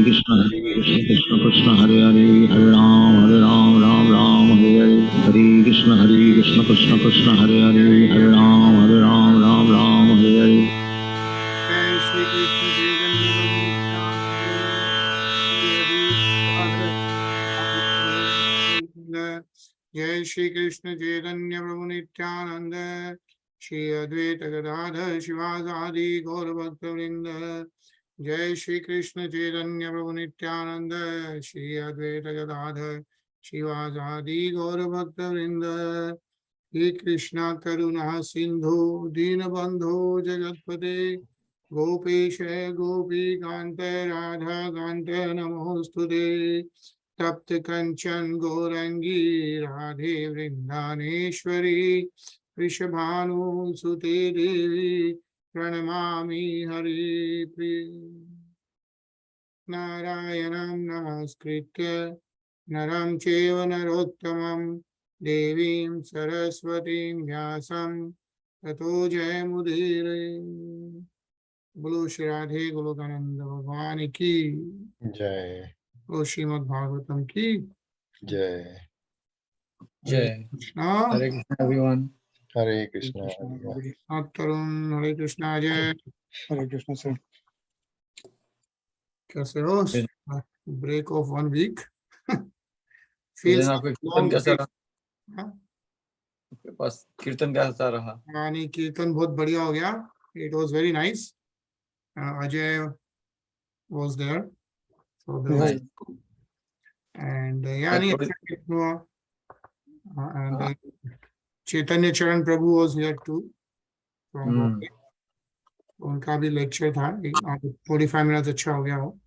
Krishna Krishna Krishna Hare Hare Hare Ram Ram Ram Hare Hare Hare Krishna Krishna Krishna Hare Hare Hare Ram Ram Hare Hare. Jai Shri Krishna Chaitanya Prabhu Nityananda Shri Advaita Gadadhar Shivasadi Gaur Bhakta Vrinda. Jai Shri Krishna Chaitanya Prabhu Nityananda Shri Advaita Gadadhar Shivasadi Gaur Bhakta Vrinda. He Krishna Karuna Sindhu Dinabandhu Jagatpate Gopesha Gopi Kanta Radha Kanta Namostude Tapta Kanchan Gorangi Radhe Vrindaneshwari Rishabhanu Sute Devi Pranamami Hari Priya. Narayanam Namaskritya Naram Cheva Narottamam Devim Saraswatim Vyasam Tato Jayamudire. Bolo Shri Radhe Golokananda Bhagwan ki Jai. Bolo Srimad Bhagavatam ki Jai. Jai. Krishna. Hare Krishna, everyone. Hare Krishna. Tarun Hare Krishna Jai. Hare Krishna, sir. कैसे हो? Break of 1 week. Feels Feels आपका like कीर्तन long कैसा break. रहा? हाँ? आपके पास कीर्तन कैसा रहा? यानी कीर्तन बहुत बढ़िया हो गया. It was very nice. Ajay was there. So there was, Nice. and यानी थोड़ी- अच्छा कीर्तन हुआ. And Chaitanya Charan Prabhu was here too. From Bombay. उनका भी लेक्चर था. 45 minutes अच्छा हो गया वो.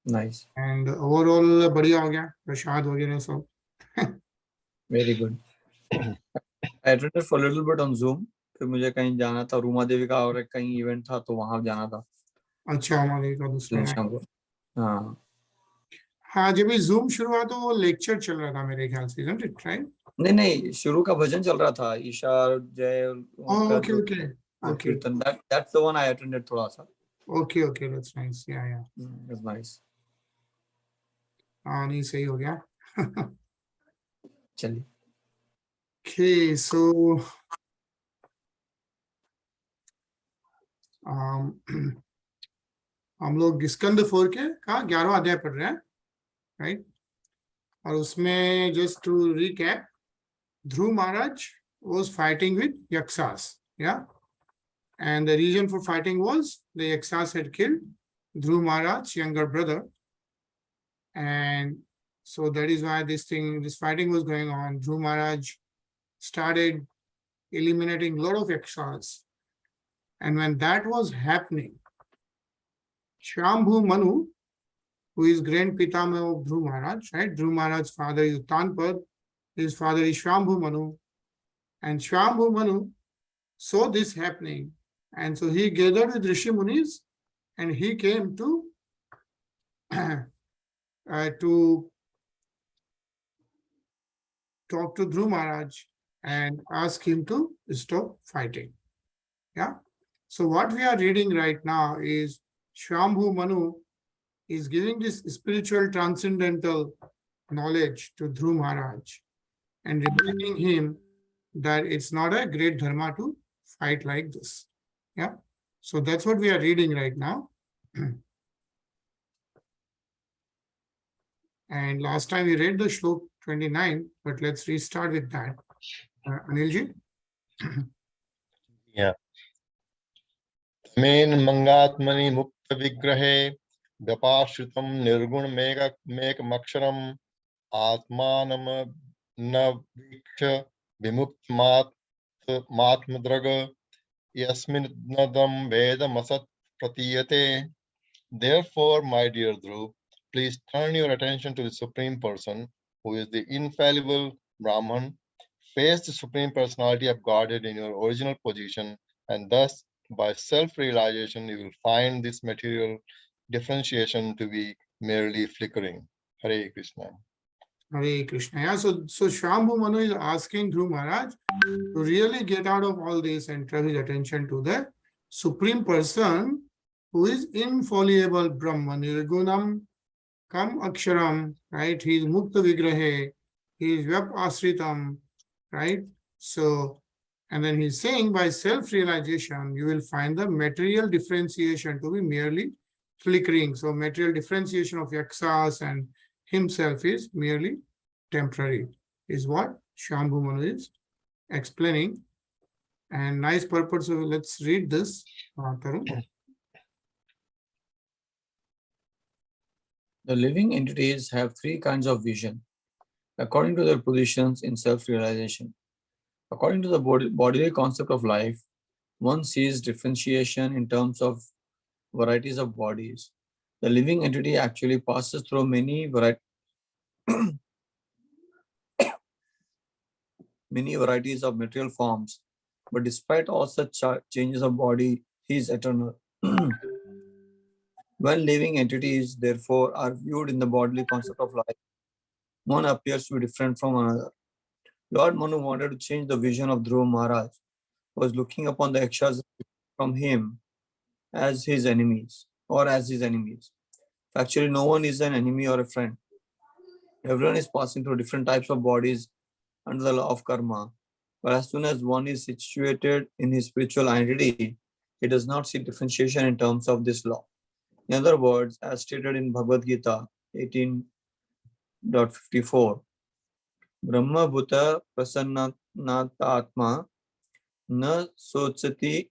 Nice. And overall बढ़िया हो गया. प्रसाद वगैरह सब. Very good. I attended for a little bit on Zoom. फिर मुझे कहीं जाना था, रूमा देवी का और कहीं इवेंट था तो वहां जाना था. अच्छा हमारे का दूसरा. शाम को. हाँ. हाँ जब भी जूम शुरू हुआ तो वो लेक्चर चल रहा था मेरे ख्याल से. Isn't it right? नहीं शुरू का भजन चल रहा था. ईशा जय Oh, okay. कीर्तन. That's the one I attended थोड़ा सा. Okay, that's nice. Yeah. That's nice. हाँ नहीं सही हो गया. चलिए. Okay, so हम लोग स्कंद 4 के का 11वां अध्याय पढ़ रहे हैं, राइट? और उसमें just to recap, Dhruv Maharaj was fighting with Yaksas, yeah? And the reason for fighting was the Yaksas had killed Dhruv Maharaj's younger brother. And so that is why this fighting was going on. Dhruv Maharaj started eliminating a lot of Yakshas. And when that was happening, Shambhu Manu, who is Grand Pitama of Dhruv Maharaj, right? Dhruv Maharaj's father is Tanpad, his father is Shambhu Manu. And Shambhu Manu saw this happening. And so he gathered with Rishi Munis and he came to talk to Dhruv Maharaj and ask him to stop fighting. Yeah. So what we are reading right now is Shambhu Manu is giving this spiritual transcendental knowledge to Dhruv Maharaj and reminding him that it's not a great dharma to fight like this. Yeah. So that's what we are reading right now. And last time we read the shlok 29, but let's restart with that. Anilji? Yeah. Main mangatmani mukta vigrahe vyapashritam nirgun meg maksharam atmanam naviksha vimukt matmadraga yasmin nadam vedam asat pratiyate. Therefore, my dear Dhruv, please turn your attention to the Supreme Person, who is the infallible Brahman. Face the Supreme Personality of Godhead in your original position, and thus, by self-realization, you will find this material differentiation to be merely flickering. Hare Krishna. Hare Krishna. Yeah, so Shambhu Manu is asking Dhruv Maharaj to really get out of all this and turn his attention to the Supreme Person, who is infallible Brahma, Nirgunam Kam Aksharam, right? He is Mukta Vigrahe, he is Vyap Asritam, right? So, and then he's saying by self-realization, you will find the material differentiation to be merely flickering. So material differentiation of Yaksas and himself is merely temporary, is what Shambhu Manu is explaining. And nice purpose. So let's read this. Tarun. The living entities have three kinds of vision, according to their positions in self-realization. According to the bodily concept of life, one sees differentiation in terms of varieties of bodies. The living entity actually passes through many varieties of material forms, but despite all such changes of body, he is eternal. When living entities, therefore, are viewed in the bodily concept of life, one appears to be different from another. Lord Manu wanted to change the vision of Dhruva Maharaj, who was looking upon the Yakshas from him as his enemies, or as his enemies. Actually, no one is an enemy or a friend. Everyone is passing through different types of bodies under the law of karma. But as soon as one is situated in his spiritual identity, he does not see differentiation in terms of this law. In other words, as stated in Bhagavad Gita 18.54, Brahma Bhuta Prasannatatma na sochati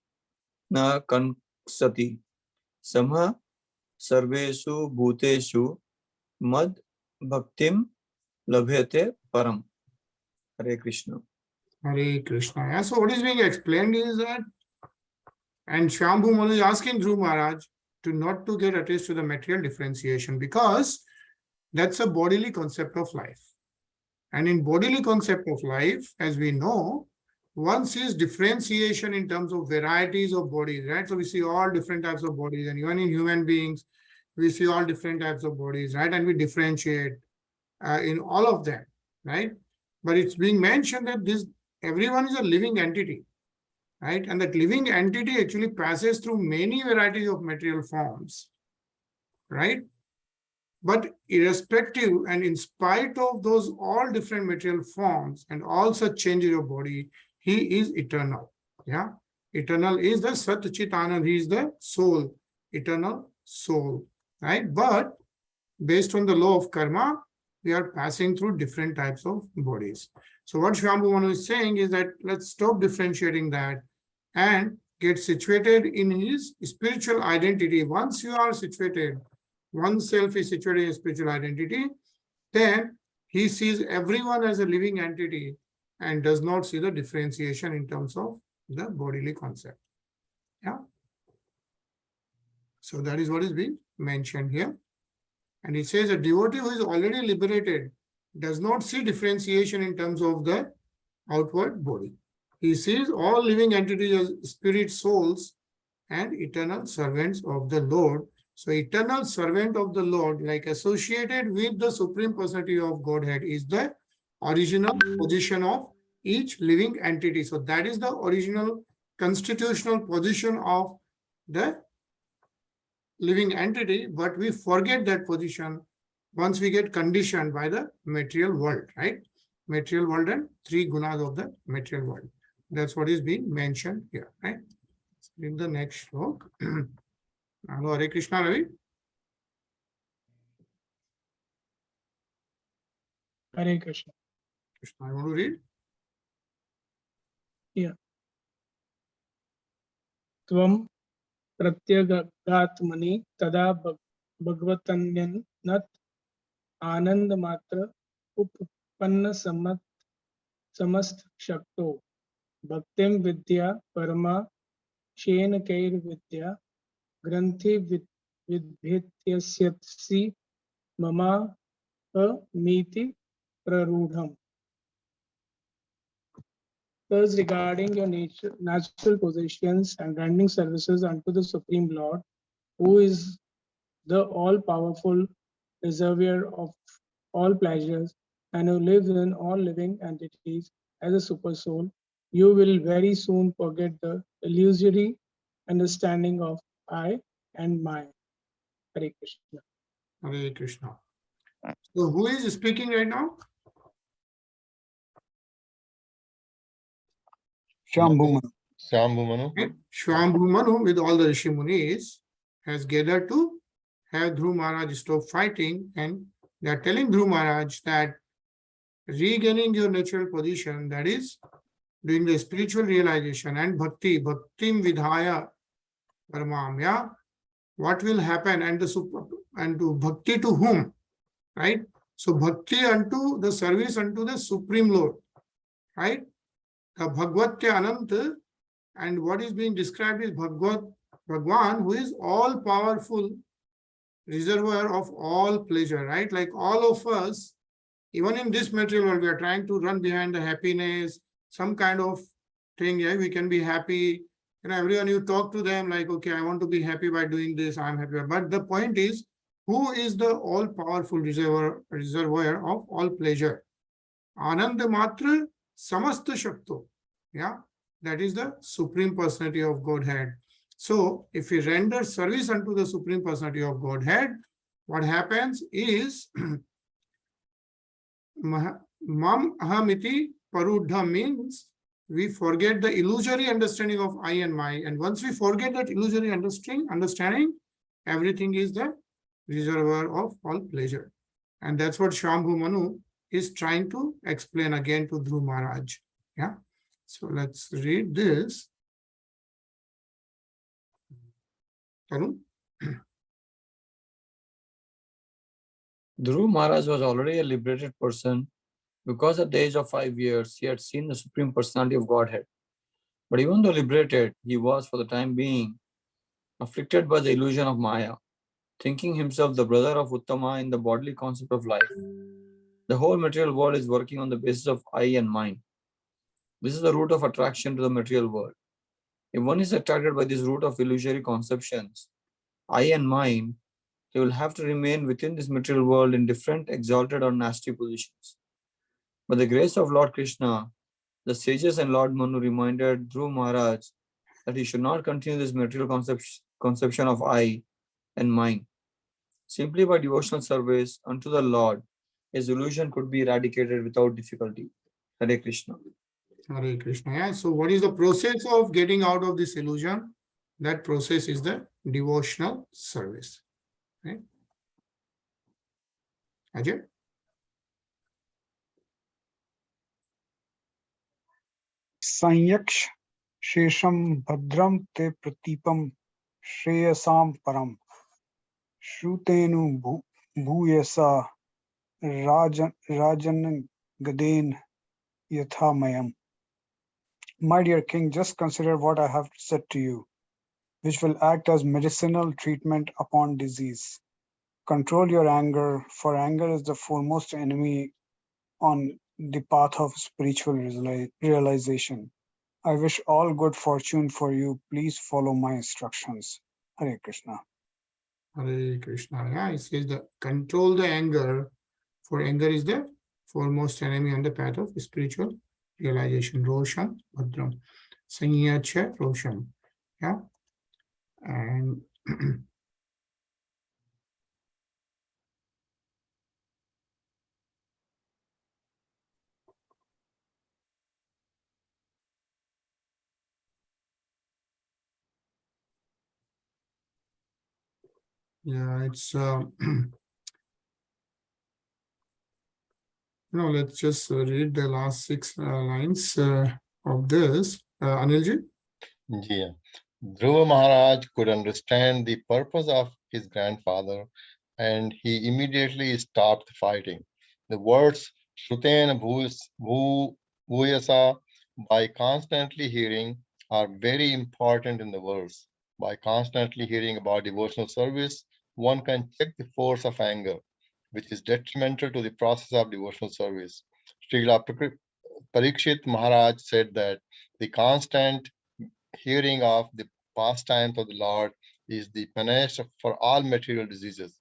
na kansati samha sarvesu bhuteshu mad bhaktim labhyate param. Hare Krishna. Hare Krishna. Yeah, so what is being explained is that, and Shambhu Manu is asking Dhruva Maharaj to not to get attached to the material differentiation, because that's a bodily concept of life. And in bodily concept of life, as we know, one sees differentiation in terms of varieties of bodies, right? So we see all different types of bodies, and even in human beings, we see all different types of bodies, right? And we differentiate in all of them, right? But it's being mentioned that everyone is a living entity, right? And that living entity actually passes through many varieties of material forms, right? But irrespective and in spite of those all different material forms and all such changes of body, he is eternal. Yeah. Eternal is the Sat Chit Anand. He is the soul, eternal soul, right? But based on the law of karma, we are passing through different types of bodies. So what Shambhu Manu is saying is that let's stop differentiating that and get situated in his spiritual identity. Once you are situated, oneself is situated in spiritual identity, then he sees everyone as a living entity and does not see the differentiation in terms of the bodily concept. Yeah. So that is what is being mentioned here. And it says a devotee who is already liberated does not see differentiation in terms of the outward body. He sees all living entities as spirit souls and eternal servants of the Lord. So eternal servant of the Lord, like associated with the Supreme Personality of Godhead, is the original position of each living entity. So that is the original constitutional position of the living entity, but we forget that position once we get conditioned by the material world, right? Material world and three gunas of the material world. That's what is being mentioned here, right? In the next slok. Hello, Hare Krishna, Ravi. Hare Krishna. Krishna, I want to read. Yeah. Tvam pratyagagatmani tada bhagavatanyannat anand matra uppanna samast shakto bhaktim vidya parama shen kair vidya granthi vidbhityasyatsi mama miti prarudham. Thus, regarding your natural positions and rendering services unto the Supreme Lord, who is the all-powerful reservoir of all pleasures and who lives in all living entities as a super soul, you will very soon forget the illusory understanding of I and mind. Hare Krishna. Hare Krishna. So who is speaking right now? Shambhu Manu. Right? Swambhu Manu with all the Rishi Munis has gathered to have Dhruv Maharaj stop fighting, and they are telling Dhruv Maharaj that regaining your natural position, that is doing the spiritual realization and bhaktim vidhaya paramam, yeah, what will happen, and to bhakti to whom, right? So bhakti unto the service unto the Supreme Lord, right? The Bhagvatya Ananta, and what is being described is Bhagwan, who is all powerful reservoir of all pleasure, right? Like all of us, even in this material world, we are trying to run behind the happiness, some kind of thing. Yeah, we can be happy. You know, everyone you talk to them like, okay, I want to be happy by doing this, I'm happy. But the point is, who is the all-powerful reservoir of all pleasure? Ananda Matra Samasta Shakto. Yeah, that is the Supreme Personality of Godhead. So, if we render service unto the Supreme Personality of Godhead, what happens is Mam Ahamiti Parudha means we forget the illusory understanding of I and my. And once we forget that illusory understanding, everything is the reservoir of all pleasure. And that's what Shambhu Manu is trying to explain again to Dhruv Maharaj. Yeah. So let's read this. Tarun? Dhruv Maharaj was already a liberated person because at the age of 5 years, he had seen the Supreme Personality of Godhead. But even though liberated, he was for the time being afflicted by the illusion of Maya, thinking himself the brother of Uttama in the bodily concept of life. The whole material world is working on the basis of I and mind. This is the root of attraction to the material world. If one is attracted by this root of illusory conceptions, I and mind, he will have to remain within this material world in different exalted or nasty positions. By the grace of Lord Krishna, the sages and Lord Manu reminded Dhruv Maharaj that he should not continue this material conception of I and mind. Simply by devotional service unto the Lord, his illusion could be eradicated without difficulty. Hare Krishna. Hare Krishna. Yeah. So what is the process of getting out of this illusion? That process is the devotional service. Right? Ajay? संयक्ष शेषम भद्रम ते प्रतीपम श्रेयसाम परम श्रुतेनु भूयसा राजन गदेन यथामयम. My dear king, just consider what I have said to you, which will act as medicinal treatment upon disease. Control your anger, for anger is the foremost enemy on the path of spiritual realization. I wish all good fortune for you. Please follow my instructions. Hare Krishna. Hare Krishna. Yeah, it says the control the anger, for anger is the foremost enemy on the path of spiritual realization. Roshan, Bhadram. Sanyacha, Roshan. Yeah. And yeah, it's no, let's just read the last 6 lines of this. Anilji? Yeah. Dhruva Maharaj could understand the purpose of his grandfather, and he immediately stopped fighting. The words Shruten Bhuyasa, by constantly hearing, are very important in the verse. By constantly hearing about devotional service, one can check the force of anger, which is detrimental to the process of devotional service. Srila Parikshit Maharaj said that the constant hearing of the pastimes of the Lord is the panacea for all material diseases.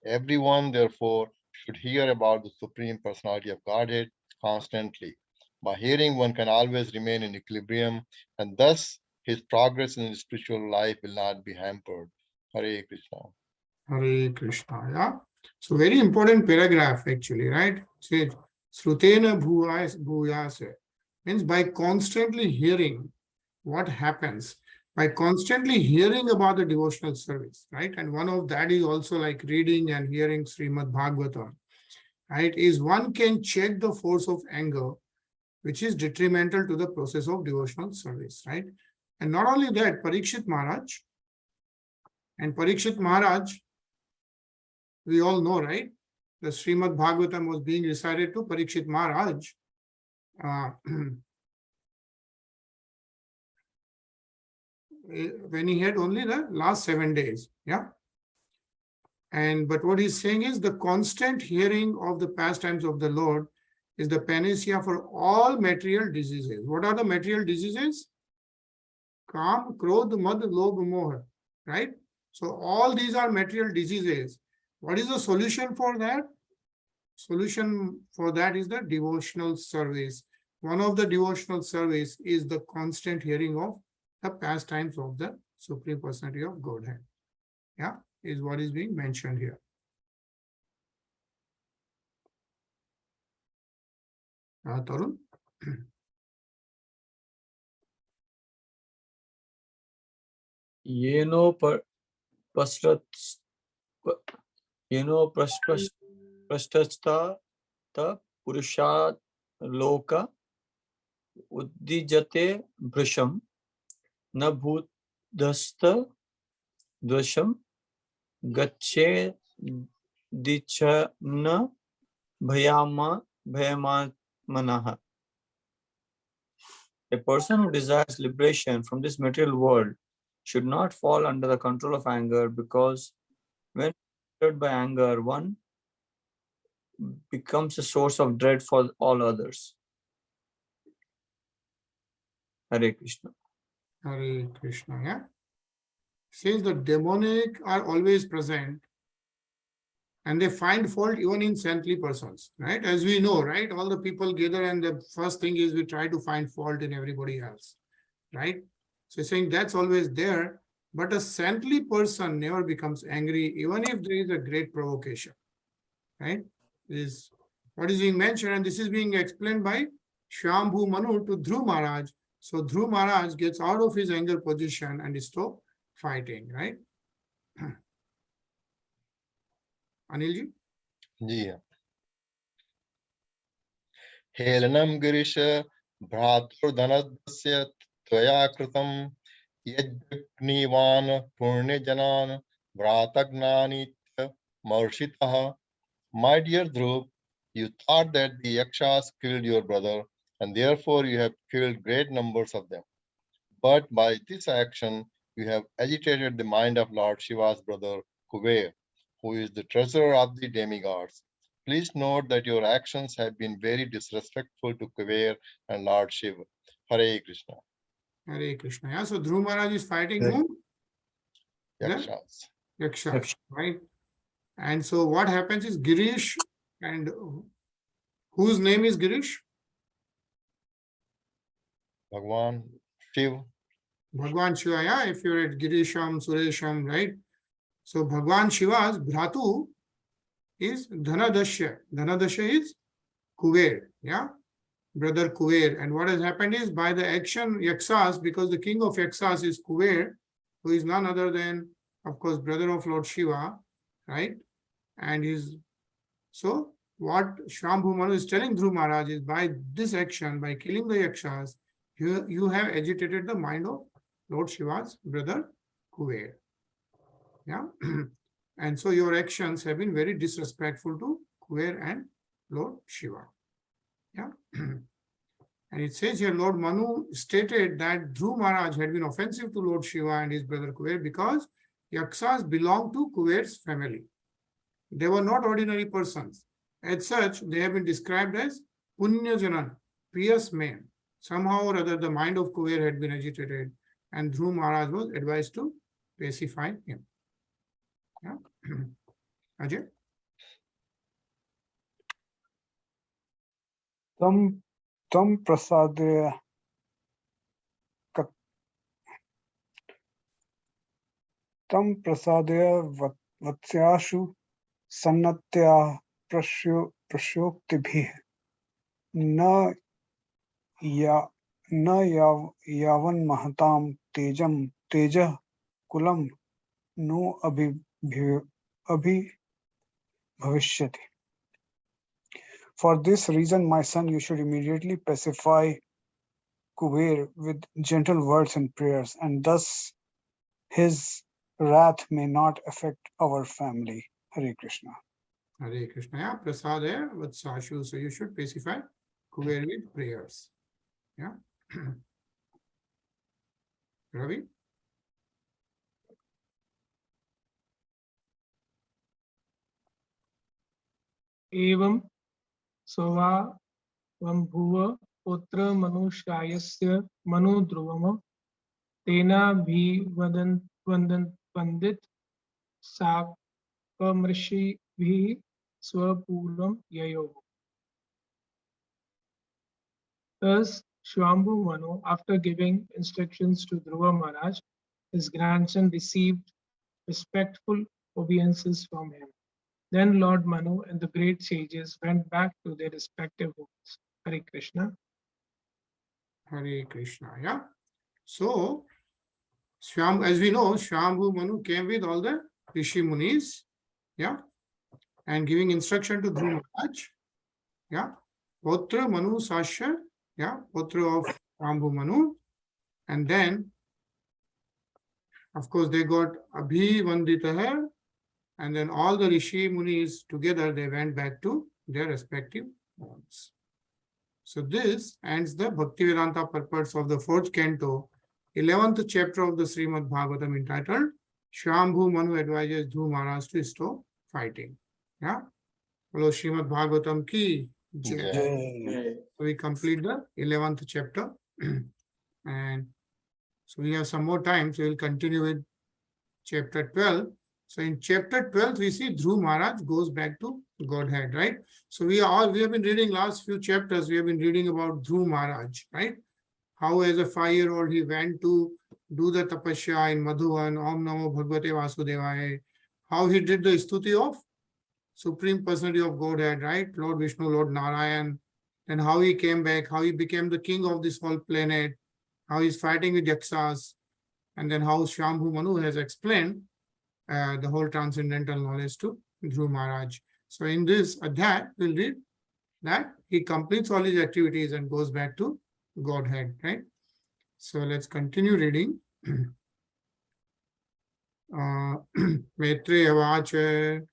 Everyone, therefore, should hear about the Supreme Personality of Godhead constantly. By hearing, one can always remain in equilibrium, and thus his progress in his spiritual life will not be hampered. Hare Krishna. Hare Krishna. Yeah. So very important paragraph actually, right? Says Srutena bhuyase means by constantly hearing what happens, by constantly hearing about the devotional service, right? And one of that is also like reading and hearing Srimad Bhagavatam, right? Is one can check the force of anger, which is detrimental to the process of devotional service, right? And not only that, Parikshit Maharaj, we all know, right? The Srimad Bhagavatam was being recited to Parikshit Maharaj. When he had only the last 7 days, yeah. But what he's saying is the constant hearing of the pastimes of the Lord is the panacea for all material diseases. What are the material diseases? Kam, Krodh, Mad, Lobh, Moh, right? So all these are material diseases. What is the solution for that? Solution for that is the devotional service. One of the devotional service is the constant hearing of the pastimes of the Supreme Personality of Godhead. Yeah, is what is being mentioned here. Tarun? Yeno prashtasta ta purushat loka uddijate bhrisham na bhudhasta dvasham gache dichana bhayamanaha. A person who desires liberation from this material world should not fall under the control of anger, because when triggered by anger, one becomes a source of dread for all others. Hare Krishna. Hare Krishna, yeah. Says the demonic are always present and they find fault even in saintly persons, right? As we know, right? All the people gather and the first thing is we try to find fault in everybody else, right? So saying that's always there, but a saintly person never becomes angry even if there is a great provocation, right? Is what is being mentioned, and this is being explained by Shambhu Manu to Dhruv Maharaj. So Dhruv Maharaj gets out of his anger position and stop fighting, right? Anilji? जी हाँ। हेलनम गिरीश भ्रातुर्धनस्य त्वया कृतं यज्ञनिवान पुण्यजनान भ्रातज्ञानीत्य मर्षितः. My dear Dhruv, you thought that the yakshas killed your brother, and therefore you have killed great numbers of them. But by this action, you have agitated the mind of Lord Shiva's brother Kuber, who is the treasurer of the demigods. Please note that your actions have been very disrespectful to Kuber and Lord Shiva. Hare Krishna. Hare Krishna. Yeah, so Dhruv Maharaj is fighting Hare- whom? Yakshas. Yakshas, right? And so what happens is Girish, and whose name is Girish? Bhagwan Shiv. Bhagwan Shiva, yeah, if you're at Girisham, Suresham, right? So Bhagwan Shiva's Bhratu is Dhanadasya. Dhanadasya is Kuber, yeah, brother Kuber. And what has happened is by the action Yaksas, because the king of Yaksas is Kuber, who is none other than, of course, brother of Lord Shiva, right? And so what Shambhu Manu is telling Dhruv Maharaj is by this action, by killing the Yakshas, you have agitated the mind of Lord Shiva's brother Kuber. Yeah. And so your actions have been very disrespectful to Kuber and Lord Shiva. Yeah. And it says here, Lord Manu stated that Dhruv Maharaj had been offensive to Lord Shiva and his brother Kuber because Yaksas belonged to Kuber's family. They were not ordinary persons. As such, they have been described as Punyajanan, pious men. Somehow or other, the mind of Kuber had been agitated, and Dhruv Maharaj was advised to pacify him. Yeah. Ajay? Tam prasadya Tam prasadaya vatsyashu sannatya prasyoktibhi na yavan mahatam tejah kulam no abhi For this reason, my son, you should immediately pacify Kuber with gentle words and prayers, and thus his wrath may not affect our family. Hare Krishna. Hare Krishna. Yeah, prasadaya vatsashu. So you should pacify Kuber with prayers. Yeah. Ravi? एवं सोवा वंभुव पुत्र मनुष्यायस्य मनु ध्रुवम तेना भी वंदित साकमृषि भी स्वपूर्वम ययो. Thus, Shwambhu Manu, after giving instructions to Dhruva Maharaj, his grandson received respectful obeisances from him. Then Lord Manu and the great sages went back to their respective homes. Hare Krishna. Hare Krishna. Yeah. So, as we know, Shwambhu Manu came with all the Rishi Munis. Yeah. And giving instruction to Dhruva Maharaj. Yeah. Potra Manu Sasha. Yeah. Potra of Shwambhu Manu. And then, of course, they got Abhivandita, and then all the Rishi Munis together, they went back to their respective homes. So this ends the Bhaktivedanta purports of the 4th canto, 11th chapter of the Srimad Bhagavatam, entitled Shwambhu Manu advises Dhruva Maharaj to stop fighting. Yeah. Hello, Srimad Bhagavatam ki jai. Jai. So we complete the 11th chapter. And so we have some more time, so we'll continue with chapter 12. So in chapter 12, we see Dhruva Maharaj goes back to Godhead, right? So we have been reading last few chapters, we have been reading about Dhruva Maharaj, right? How as a 5-year-old he went to do the tapasya in Madhuvan, Om Namo Bhagavate Vasudevaya, how he did the stuti of Supreme Personality of Godhead, right? Lord Vishnu, Lord Narayan, and how he came back, how he became the king of this whole planet, how he's fighting with Yaksas, and then how Shwambhu Manu has explained the whole transcendental knowledge to Dhruva Maharaj. So in this adhyay, we'll read that he completes all his activities and goes back to Godhead, right? So let's continue reading. Maitreya vacha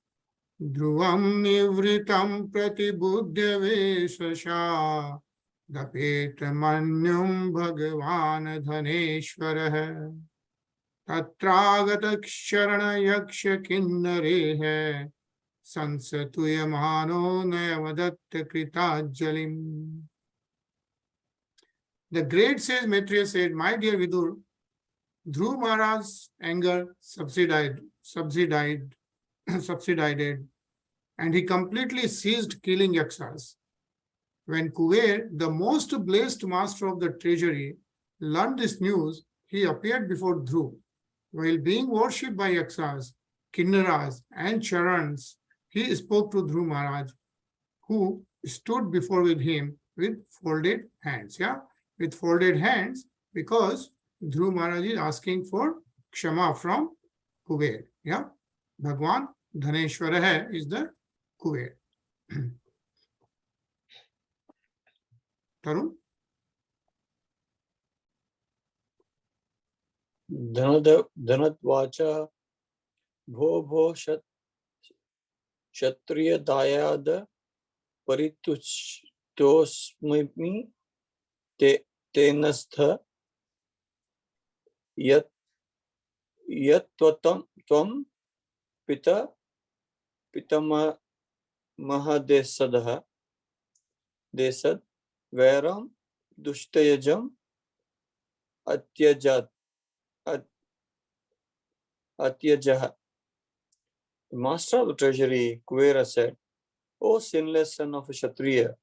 Dhruvam nivritam pratibudhya veshasha dapeta manyum bhagavan dhaneshwarah Tatragat Ksharana Yaksha Kinnarehe Sansatuyamano Nayavadatta Kritajalim. The great sage Maitreya said, my dear Vidur, Dhruva Maharaj's anger subsided, and he completely ceased killing Yaksas. When Kuber, the most blessed master of the treasury, learned this news, he appeared before Dhruva. While being worshipped by Yaksas, Kinnaras, and Charans, he spoke to Dhruva Maharaj, who stood before with him with folded hands. Yeah, with folded hands, because Dhruva Maharaj is asking for Kshama from Kuber. Yeah, Bhagwan Dhaneshwara is the Kuber. Tarun? Dhanatvacha bho kshatriya dayad paritustosmimi tenastha yat tvam pitama mahadesadha desad varam dushtayajam atyajat Atyajaha. The master of the treasury, Kuvera, said, O sinless son of a Kshatriya,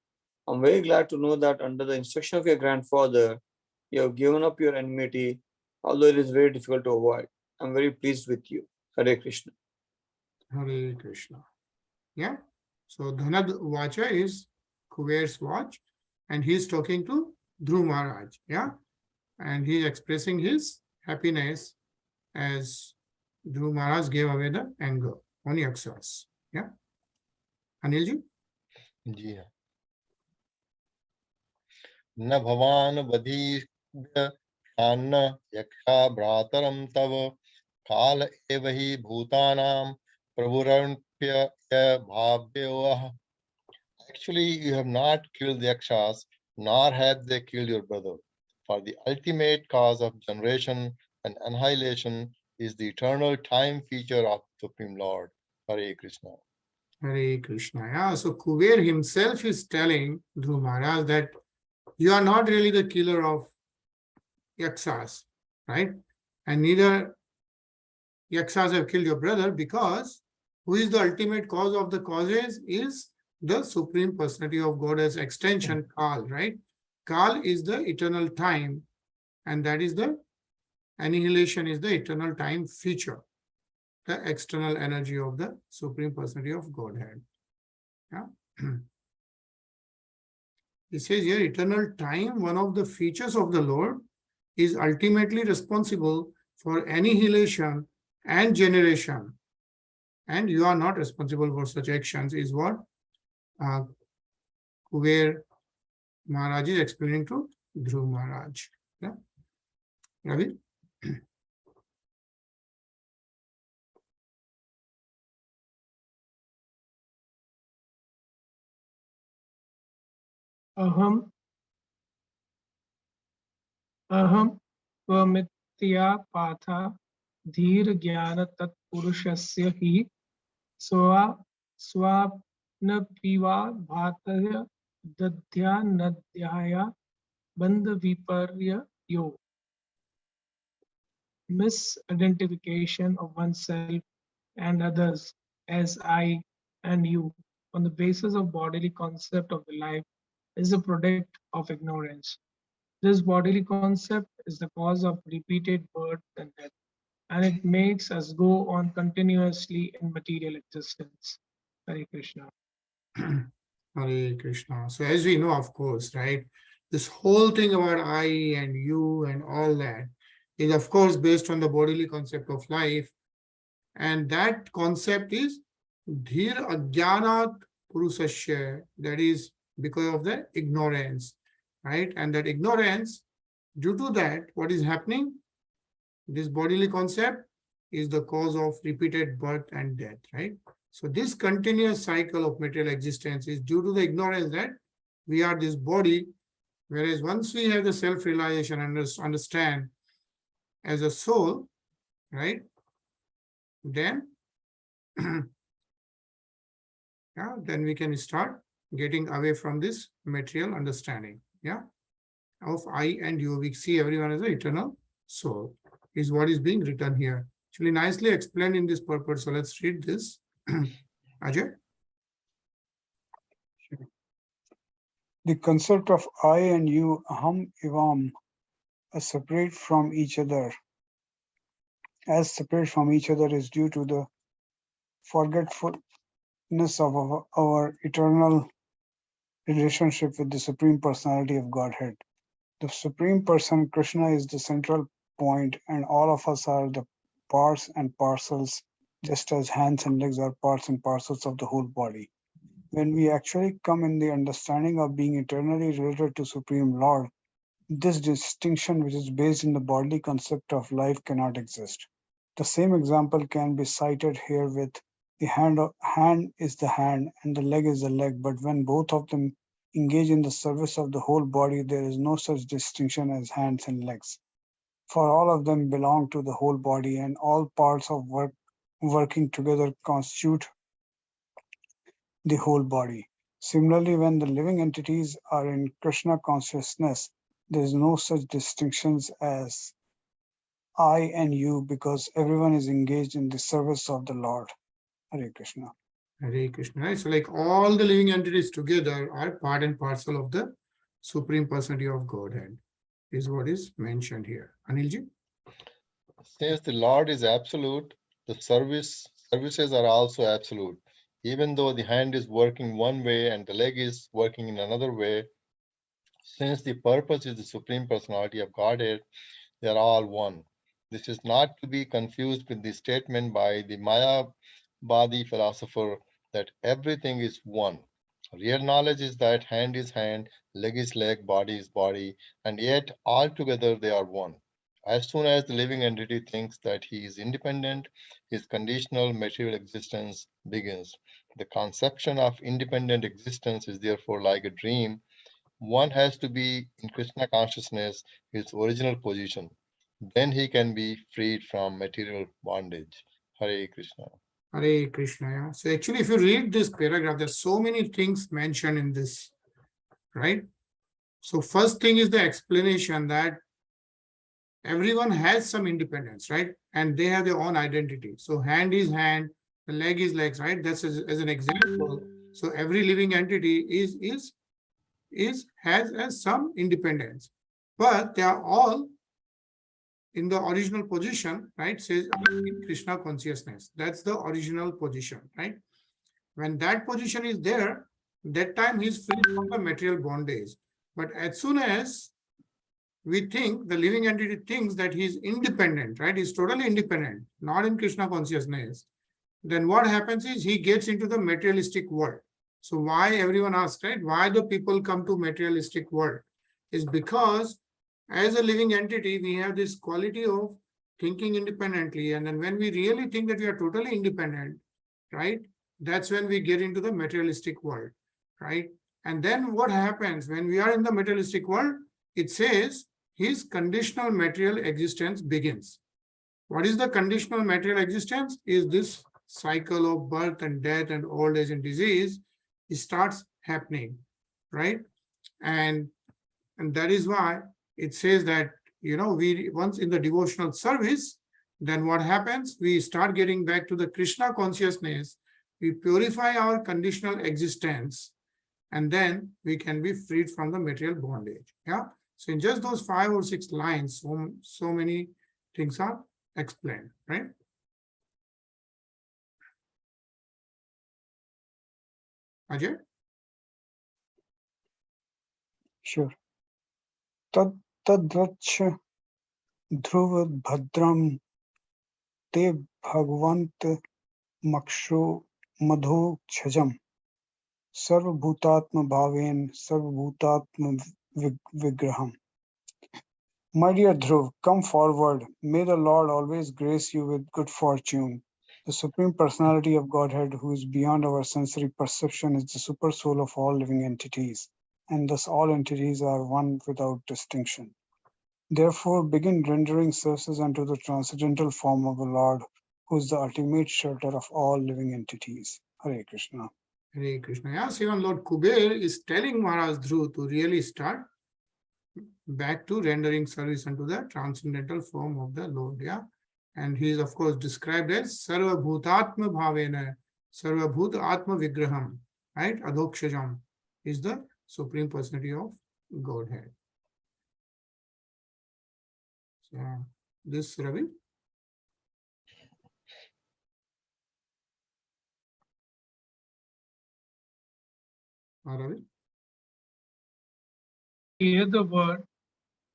I am very glad to know that under the instruction of your grandfather, you have given up your enmity, although it is very difficult to avoid. I'm very pleased with you. Hare Krishna. Hare Krishna. Yeah. So Dhanad Vacha is Kuber's watch, and he's talking to Dhruv Maharaj. Yeah. And he's expressing his happiness as Dhruv Maharaj gave away the anger on Yaksas. Yeah. Anilji? जी हाँ। न भवान वधीभ्य शान्न यक्षा भ्रातरम तव काल एव हि भूतानां प्रभुरण्प्य भाव्योः. Actually, you have not killed the Yakshas, nor have they killed your brother. For the ultimate cause of generation and annihilation is the eternal time feature of Supreme Lord. Hare Krishna. Hare Krishna. Yeah. So Kuber himself is telling Dhruv Maharaj that you are not really the killer of Yaksas, right? And neither Yaksas have killed your brother, because who is the ultimate cause of the causes is the Supreme Personality of God as extension, Kal, right? Kal is the eternal time, and that is the annihilation is the eternal time feature, the external energy of the Supreme Personality of Godhead. Yeah. He says here, eternal time, one of the features of the Lord, is ultimately responsible for annihilation and generation. And you are not responsible for such actions, is what Kuber Maharaj is explaining to Dhruv Maharaj. Yeah. Ravi? Aham Vamitya Patha Dhir Jnana Tat Purushasya Hi Swapna Piva Bhataya Dadhya Nadhyaya Bandha Viparya Yo. Misidentification of oneself and others as I and you on the basis of bodily concept of the life is a product of ignorance. This bodily concept is the cause of repeated birth and death, and it makes us go on continuously in material existence. Hare Krishna. Hare Krishna. So as we know, of course, right, this whole thing about I and you and all that is, of course, based on the bodily concept of life. And that concept is Dhir Ajnanat Purusasya, that is because of the ignorance, right? And that ignorance, due to that, what is happening? This bodily concept is the cause of repeated birth and death, right? So this continuous cycle of material existence is due to the ignorance that we are this body, whereas once we have the self-realization and understand as a soul, right, then yeah, then we can start getting away from this material understanding, yeah, of I and you. We see everyone as an eternal soul, is what is being written here. Actually, nicely explained in this purport. So let's read this. Ajay? The concept of I and you, aham evam, as separate from each other, is due to the forgetfulness of our eternal relationship with the Supreme Personality of Godhead. The Supreme Person, Krishna, is the central point, and all of us are the parts and parcels, just as hands and legs are parts and parcels of the whole body. When we actually come in the understanding of being eternally related to Supreme Lord, this distinction, which is based in the bodily concept of life, cannot exist. The same example can be cited here with the hand is the hand and the leg is the leg, but when both of them engage in the service of the whole body, there is no such distinction as hands and legs. For all of them belong to the whole body, and all parts of working together constitute the whole body. Similarly, when the living entities are in Krishna consciousness, there is no such distinctions as I and you, because everyone is engaged in the service of the Lord. Hare Krishna. Hare Krishna. Right? So like all the living entities together are part and parcel of the Supreme Personality of Godhead, is what is mentioned here. Anilji? Since the Lord is absolute, the services are also absolute. Even though the hand is working one way and the leg is working in another way, since the purpose is the Supreme Personality of Godhead, they are all one. This is not to be confused with the statement by the Mayavadi philosopher that everything is one. Real knowledge is that hand is hand, leg is leg, body is body, and yet altogether they are one. As soon as the living entity thinks that he is independent, his conditional material existence begins. The conception of independent existence is therefore like a dream. One has to be in Krishna consciousness, his original position. Then he can be freed from material bondage. Hare Krishna. Hare Krishna. Yeah. So actually, if you read this paragraph, there's so many things mentioned in this, right? So first thing is the explanation that everyone has some independence, right? And they have their own identity. So hand is hand, the leg is legs, right? That's as an example. So every living entity has some independence, but they are all in the original position, right? Says in Krishna consciousness. That's the original position, right? When that position is there, that time he's free from the material bondage. But as soon as we think, the living entity thinks that he's independent, right? He's totally independent, not in Krishna consciousness. Then what happens is he gets into the materialistic world. So why everyone asks, right? Why do people come to materialistic world? Is because as a living entity, we have this quality of thinking independently. And then when we really think that we are totally independent, right? That's when we get into the materialistic world, right? And then what happens when we are in the materialistic world? It says his conditional material existence begins. What is the conditional material existence? Is this cycle of birth and death and old age and disease, it starts happening, right? And that is why it says that, we once in the devotional service, then what happens? We start getting back to the Krishna consciousness. We purify our conditional existence, and then we can be freed from the material bondage. Yeah. So in just those 5 or 6 lines, so many things are explained, right? Ajay? Sure. Tadvach dhruv bhadram te bhagavant makshu madhu chajam sarvabhutatma bhaven sarvabhutatma vigraham. My dear Dhruv, come forward. May the Lord always grace you with good fortune. The Supreme Personality of Godhead, who is beyond our sensory perception, is the super soul of all living entities, and thus all entities are one without distinction. Therefore, begin rendering services unto the transcendental form of the Lord, who is the ultimate shelter of all living entities. Hare Krishna. Hare Krishna. Yes, even Lord Kuber is telling Maharaj Dhruv to really start back to rendering service unto the transcendental form of the Lord. Yeah. And he is, of course, described as Sarva Bhutatma Bhavena, Sarva Bhut Atma Vigraham, right? Adhokshajam is the Supreme Personality of Godhead. So, this Ravi. Ravi. Here the word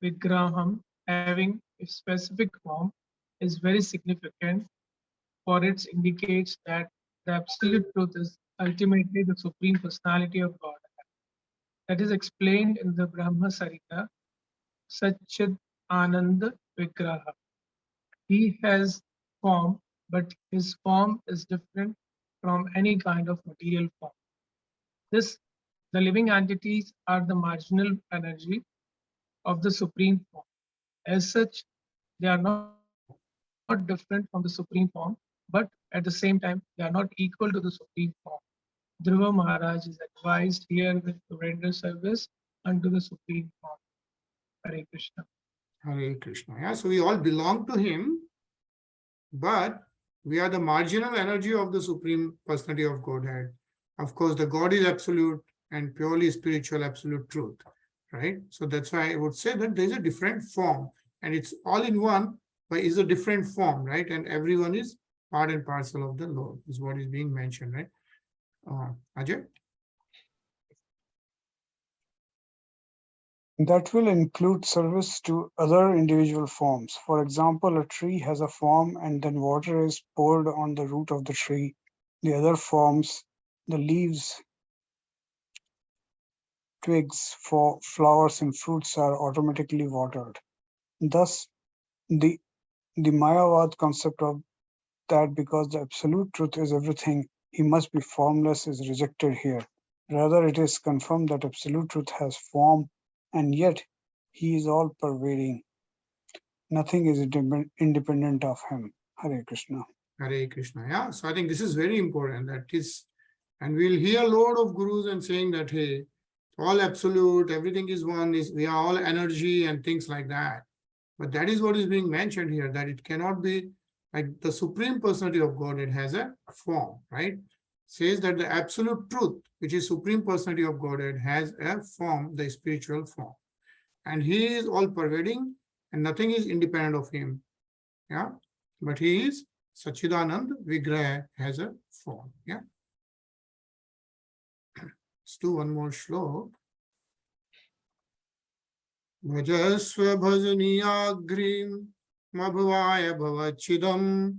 Vigraham having a specific form is very significant, for it indicates that the absolute truth is ultimately the Supreme Personality of God. That is explained in the Brahma Sarita, Satchid Ananda Vigraha. He has form, but his form is different from any kind of material form. The living entities are the marginal energy of the Supreme Form. As such, they are not different from the Supreme Form, but at the same time, they are not equal to the Supreme Form. Dhruva Maharaj is advised here to render service unto the Supreme Form. Hare Krishna. Hare Krishna. Yeah, so we all belong to him, but we are the marginal energy of the Supreme Personality of Godhead. Of course, the God is absolute and purely spiritual absolute truth, right? So that's why I would say that there's a different form and it's all in one, but is a different form, right? And everyone is part and parcel of the Lord, is what is being mentioned, right? Ajay? That will include service to other individual forms. For example, a tree has a form and then water is poured on the root of the tree. The other forms, the leaves, twigs, flowers and fruits are automatically watered. Thus, the Mayavad concept of that because the absolute truth is everything, he must be formless is rejected here. Rather, it is confirmed that absolute truth has form and yet he is all pervading. Nothing is independent of him. Hare Krishna. Hare Krishna. Yeah. So I think this is very important. That is, and we'll hear a lot of gurus and saying that, hey, all absolute, everything is one, we are all energy and things like that. But that is what is being mentioned here, that it cannot be like the Supreme Personality of Godhead has a form, right? Says that the absolute truth, which is Supreme Personality of Godhead, has a form, the spiritual form. And he is all pervading and nothing is independent of him. Yeah. But he is Sachidanand Vigraha, has a form. Yeah. Let's do one more shlok. Bhajasva bhajaniyagrim mabhavaya bhavachidam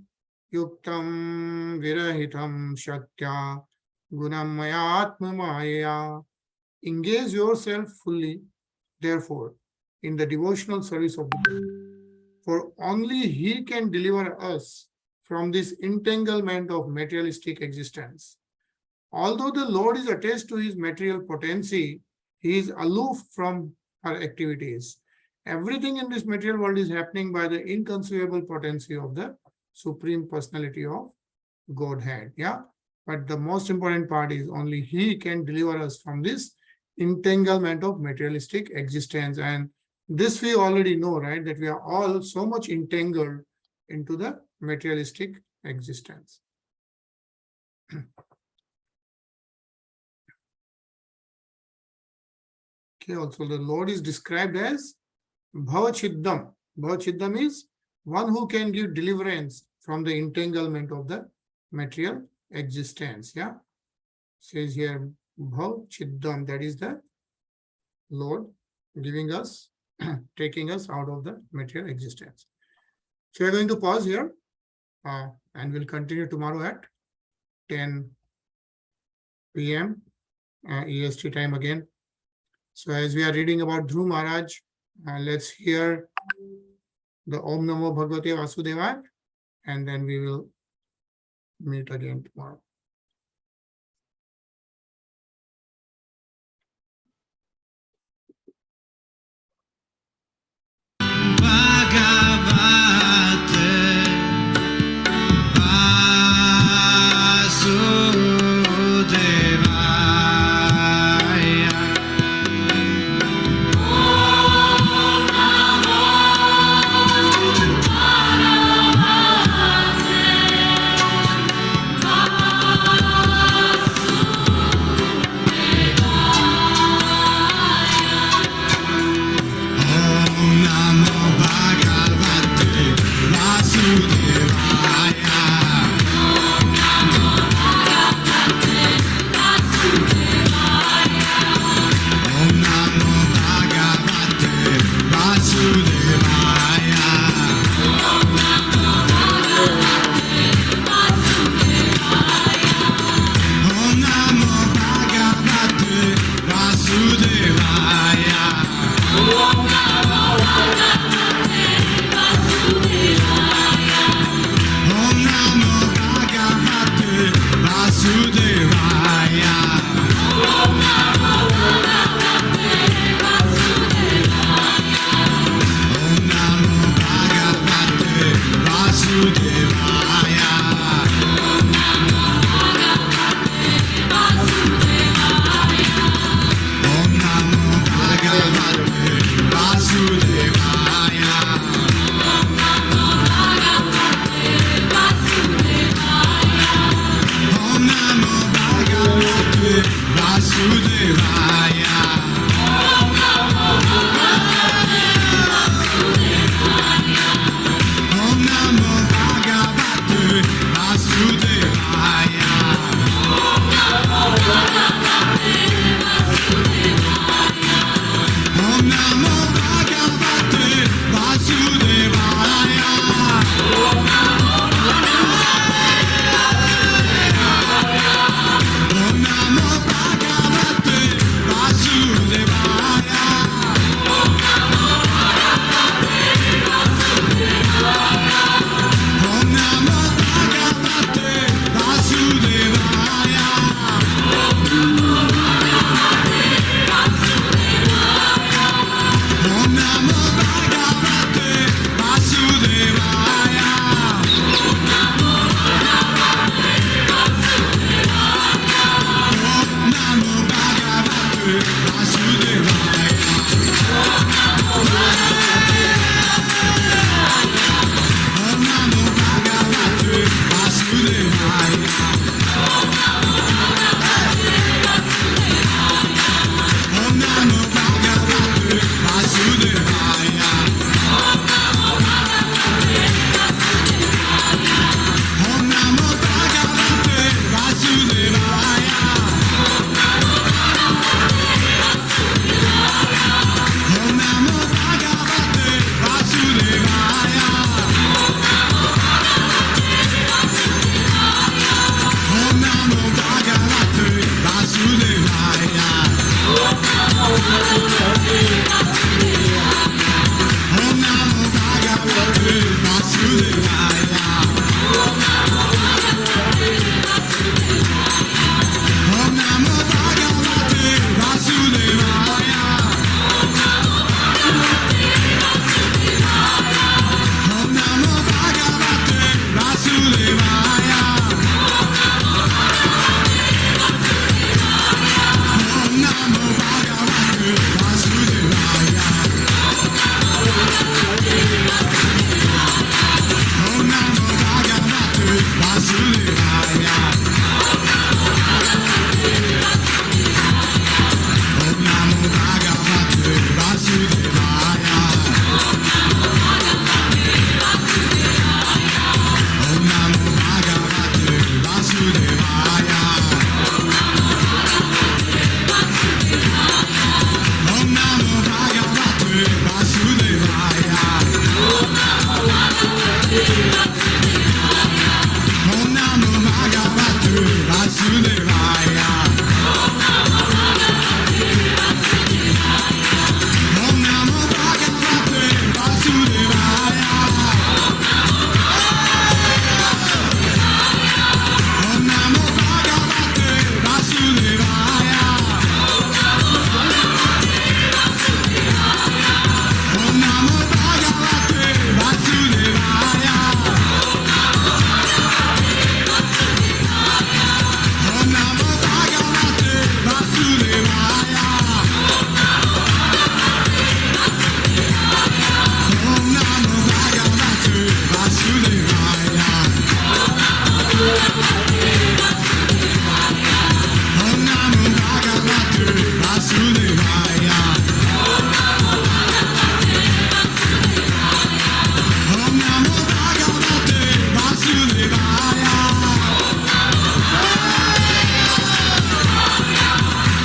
yuktam virahitam shakya gunam mayatma maya. Engage yourself fully, therefore, in the devotional service of the Lord. For only he can deliver us from this entanglement of materialistic existence. Although the Lord is attached to his material potency, he is aloof from her activities. Everything in this material world is happening by the inconceivable potency of the Supreme Personality of Godhead. Yeah. But the most important part is only he can deliver us from this entanglement of materialistic existence. And this we already know, right? That we are all so much entangled into the materialistic existence. Okay, also the Lord is described as Bhavachiddam. Bhavachiddam is one who can give deliverance from the entanglement of the material existence. Yeah. Says here Bhavachiddam, that is the Lord giving us, taking us out of the material existence. So we're going to pause here and we'll continue tomorrow at 10 p.m. EST time again. So as we are reading about Dhruv Maharaj, let's hear the Om Namo Bhagavate Vasudevaya, and then we will meet again tomorrow. Vasudevaya. Om Namo Bhagavate Vasudevaya. Om Namo Bhagavate Vasudevaya. Om Namo Bhagavate Vasudevaya. Om Namo Bhagavate Vasudevaya. Om Namo Bhagavate Vasudevaya. Om Namo Bhagavate Vasudevaya. Om Namo Bhagavate Vasudevaya. Om Namo Bhagavate Vasudevaya. Om Namo Bhagavate Vasudevaya. Om Namo Bhagavate Vasudevaya. Om Namo Bhagavate Vasudevaya. Om Namo Bhagavate Vasudevaya. Om Namo Bhagavate Vasudevaya. Om Namo Bhagavate Vasudevaya. Om Namo Bhagavate Vasudevaya. Om Namo Bhagavate Vasudevaya.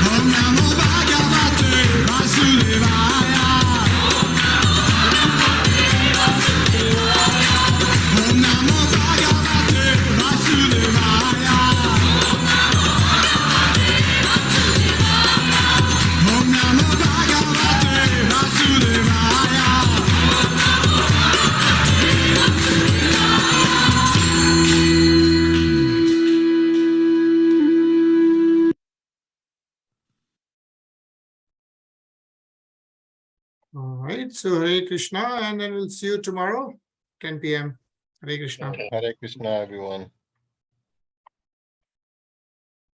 Om Namo Bhagavate Vasudevaya. Om Namo Bhagavate Vasudevaya. Om Namo Bhagavate Vasudevaya. All right. So Hare Krishna, and then we'll see you tomorrow, 10 p.m. Hare Krishna. Hare Krishna, everyone.